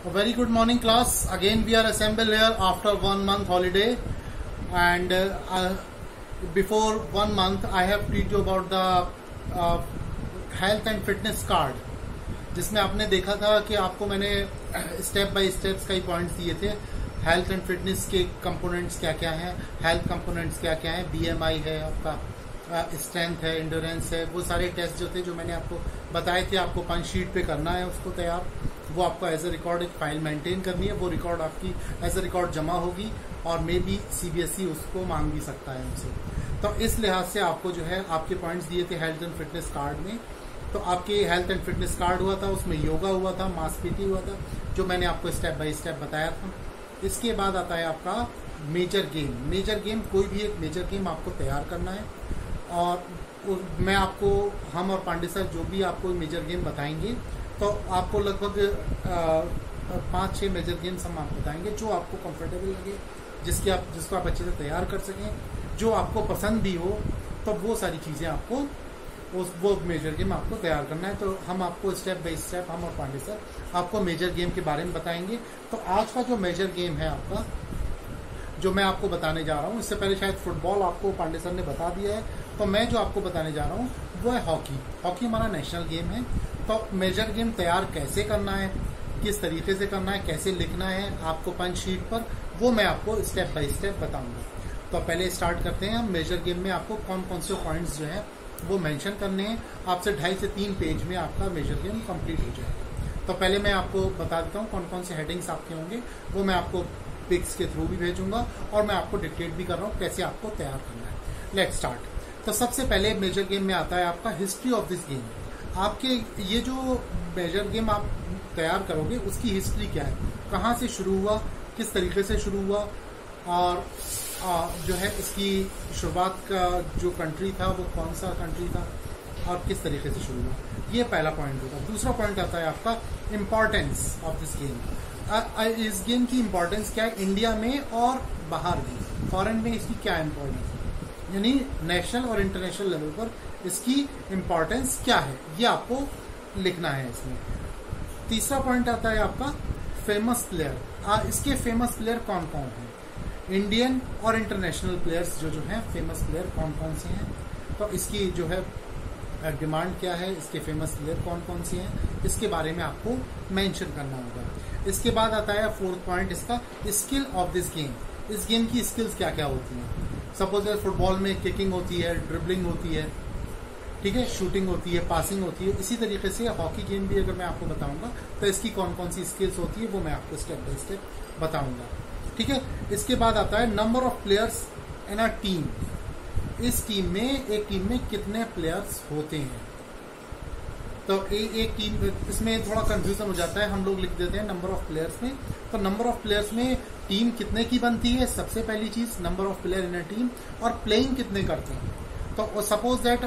A very good morning, class. Again, we are assembled here after 1 month holiday, and before 1 month, I have told you about the health and fitness card, जिसमें आपने देखा था कि आपको मैंने step by steps कई points दिए थे। हेल्थ एंड फिटनेस के कंपोनेंट्स क्या क्या हैं, हेल्थ कंपोनेंट्स क्या क्या हैं, बीएमआई है, आपका स्ट्रेंथ है, एंड्योरेंस है, वो सारे टेस्ट जो थे जो मैंने आपको बताए थे, आपको पंच शीट पे करना है उसको तैयार। वो आपको एज ए रिकॉर्ड एक फाइल मेंटेन करनी है, वो रिकॉर्ड आपकी एज ए रिकॉर्ड जमा होगी और मे बी सीबीएसई उसको मांग भी सकता है हमसे। तो इस लिहाज से आपको जो है आपके पॉइंट्स दिए थे हेल्थ एंड फिटनेस कार्ड में। तो आपके हेल्थ एंड फिटनेस कार्ड हुआ था, उसमें योगा हुआ था, मास पीटी हुआ था, जो मैंने आपको स्टेप बाय स्टेप बताया था। इसके बाद आता है आपका मेजर गेम। मेजर गेम, कोई भी एक मेजर गेम आपको तैयार करना है, और मैं आपको, हम और पांडे सर जो भी आपको मेजर गेम बताएंगे, तो आपको लगभग 5-6 मेजर गेम्स हम आपको बताएंगे जो आपको कंफर्टेबल लगे, जिसको आप अच्छे से तैयार कर सकें, जो आपको पसंद भी हो। तो वो सारी चीज़ें आपको वो मेजर गेम आपको तैयार करना है। तो हम आपको स्टेप बाय स्टेप, हम और पांडे सर आपको मेजर गेम के बारे में बताएंगे। तो आज का जो मेजर गेम है आपका, जो मैं आपको बताने जा रहा हूँ, इससे पहले शायद फुटबॉल आपको पांडे सर ने बता दिया है, तो मैं जो आपको बताने जा रहा हूँ वो है हॉकी। हॉकी हमारा नेशनल गेम है। तो मेजर गेम तैयार कैसे करना है, किस तरीके से करना है, कैसे लिखना है आपको पंच शीट पर, वो मैं आपको स्टेप बाय स्टेप बताऊंगा। तो पहले स्टार्ट करते हैं हम। मेजर गेम में आपको कौन कौन से पॉइंट्स जो है वो मेंशन करने हैं। आपसे 2.5 से 3 पेज में आपका मेजर गेम कंप्लीट हो जाएगा। तो पहले मैं आपको बता देता हूँ कौन कौन से हेडिंग्स आपके होंगे, वो मैं आपको पिक्स के थ्रू भी भेजूंगा, और मैं आपको डिक्टेट भी कर रहा हूँ कैसे आपको तैयार करना है। Let's start. तो सबसे पहले मेजर गेम में आता है आपका हिस्ट्री ऑफ दिस गेम। आपके ये जो मेजर गेम आप तैयार करोगे उसकी हिस्ट्री क्या है, कहाँ से शुरू हुआ, किस तरीके से शुरू हुआ, और जो है इसकी शुरुआत का जो कंट्री था वो कौन सा कंट्री था, और किस तरीके से शुरू हुआ। ये पहला पॉइंट होगा। दूसरा पॉइंट आता है आपका इम्पोर्टेंस ऑफ दिस गेम। इस गेम की इम्पोर्टेंस क्या है इंडिया में और बाहर भी, फॉरेन में इसकी क्या इम्पोर्टेंस है, यानी नेशनल और इंटरनेशनल लेवल पर इसकी इम्पोर्टेंस क्या है, ये आपको लिखना है इसमें। तीसरा पॉइंट आता है आपका फेमस प्लेयर। इसके फेमस प्लेयर कौन कौन हैं, इंडियन और इंटरनेशनल प्लेयर्स जो हैं, फेमस प्लेयर कौन कौन से हैं, तो इसकी जो है डिमांड क्या है, इसके फेमस प्लेयर कौन कौन से हैं, इसके बारे में आपको मेंशन करना होगा। इसके बाद आता है 4th पॉइंट इसका, स्किल ऑफ दिस गेम। इस गेम की स्किल्स क्या क्या होती हैं। सपोज फुटबॉल में किकिंग होती है, ड्रिबलिंग होती है, ठीक है, शूटिंग होती है, पासिंग होती है। इसी तरीके से हॉकी गेम भी अगर मैं आपको बताऊंगा तो इसकी कौन कौन सी स्किल्स होती है वो मैं आपको स्टेप बाय स्टेप बताऊंगा, ठीक है। इसके बाद आता है number of players in a team. इस टीम में, एक टीम में कितने प्लेयर्स होते हैं। तो एक टीम, इसमें थोड़ा कंफ्यूजन हो जाता है, हम लोग लिख देते हैं नंबर ऑफ प्लेयर्स में। तो नंबर ऑफ प्लेयर्स में टीम कितने की बनती है, सबसे पहली चीज number of player in a team, और प्लेइंग कितने करते हैं। तो सपोज दैट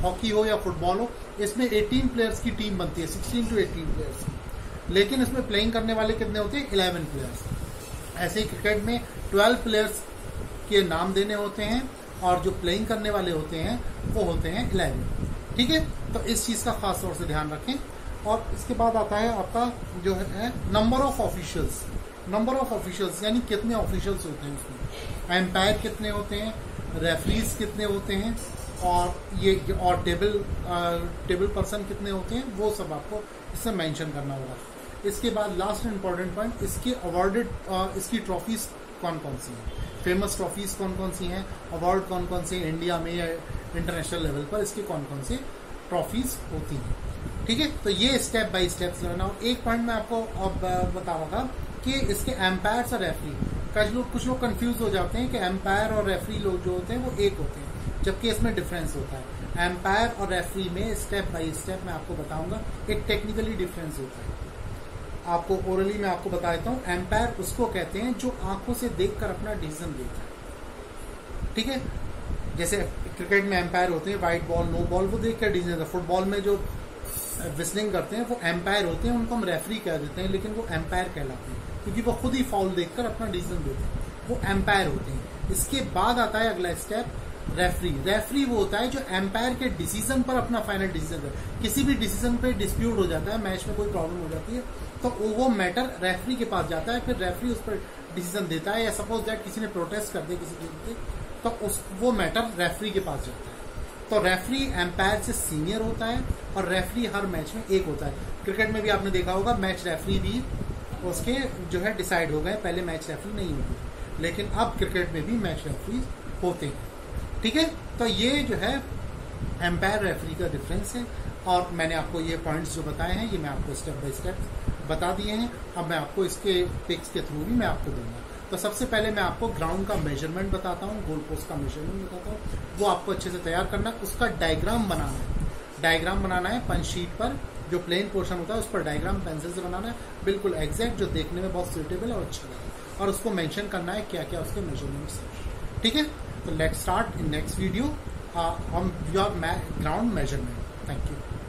हॉकी हो या फुटबॉल हो, इसमें 18 प्लेयर्स की टीम बनती है, 16 to 18 प्लेयर्स की, लेकिन इसमें प्लेइंग करने वाले कितने होते हैं, 11 प्लेयर्स। ऐसे ही क्रिकेट में 12 प्लेयर्स के नाम देने होते हैं, और जो प्लेइंग करने वाले होते हैं वो होते हैं 11, ठीक है। तो इस चीज का खास तौर से ध्यान रखें। और इसके बाद आता है आपका जो है number of officials. Number of officials यानी कितने ऑफिशियल्स होते हैं उसमें, एम्पायर कितने होते हैं, रेफरीज कितने होते हैं, और टेबल पर्सन कितने होते हैं, वो सब आपको इससे मेंशन करना होगा। इसके बाद लास्ट इंपॉर्टेंट पॉइंट, इसके अवार्डेड, इसकी ट्रॉफीज कौन कौन सी हैं, फेमस ट्रॉफीज कौन कौन सी हैं, अवार्ड कौन कौन से इंडिया में या इंटरनेशनल लेवल पर इसकी कौन कौन सी ट्रॉफीज होती हैं, ठीक है। तो ये स्टेप बाय स्टेप लेना। और एक पॉइंट मैं आपको अब बताऊंगा कि इसके एम्पायर्स और रेफरी, कुछ लोग कंफ्यूज हो जाते हैं कि एम्पायर और रेफरी लोग जो होते हैं वो एक होते हैं, जबकि इसमें डिफरेंस होता है। एम्पायर और रेफरी में स्टेप बाय स्टेप मैं आपको बताऊंगा, एक टेक्निकली डिफरेंस होता है। आपको ओरली में आपको बता देता हूँ, एम्पायर उसको कहते हैं जो आंखों से देखकर अपना डिसीजन देता है, ठीक है। जैसे क्रिकेट में एम्पायर होते हैं, व्हाइट बॉल, नो बॉल, वो देखकर डिसीजन देता है। फुटबॉल में जो विस्लिंग करते हैं वो एम्पायर होते हैं, उनको हम रेफरी कह देते हैं, लेकिन वो एम्पायर कहलाते हैं क्योंकि वो खुद ही फाउल देखकर अपना डिसीजन देते हैं, वो एम्पायर होते हैं। इसके बाद आता है अगला स्टेप रेफरी वो होता है जो एम्पायर के डिसीजन पर अपना फाइनल डिसीजन है। किसी भी डिसीजन पे डिस्प्यूट हो जाता है, मैच में कोई प्रॉब्लम हो जाती है, तो वो मैटर रेफरी के पास जाता है, फिर रेफरी उस पर डिसीजन देता है। या सपोज दैट किसी ने प्रोटेस्ट कर दिया किसी चीज पे, तो वो मैटर रेफरी के पास जाता है। तो रेफरी एम्पायर से सीनियर होता है और रेफरी हर मैच में एक होता है। क्रिकेट में भी आपने देखा होगा, मैच रेफरी भी उसके जो है डिसाइड हो गए, पहले मैच रेफरी नहीं होती, लेकिन अब क्रिकेट में भी मैच रेफरी होते हैं। ठीक है, तो ये जो है एम्पायर रेफरी का डिफरेंस है। और मैंने आपको ये पॉइंट्स जो बताए हैं, ये मैं आपको स्टेप बाय स्टेप बता दिए हैं। अब मैं आपको इसके पिक्स के थ्रू भी मैं आपको दूंगा। तो सबसे पहले मैं आपको ग्राउंड का मेजरमेंट बताता हूँ, गोल पोस्ट का मेजरमेंट बताता हूँ, वो आपको अच्छे से तैयार करना है। उसका डायग्राम बनाना है, डायग्राम बनाना है पंच शीट पर, जो प्लेन पोर्शन होता है उस पर डायग्राम पेंसिल से बनाना है, बिल्कुल एग्जैक्ट, जो देखने में बहुत सुटेबल और अच्छा लगे, और उसको मेंशन करना है क्या क्या उसके मेजरमेंट्स हैं। ठीक है, तो let's start in next video on your ground measurement. Thank you.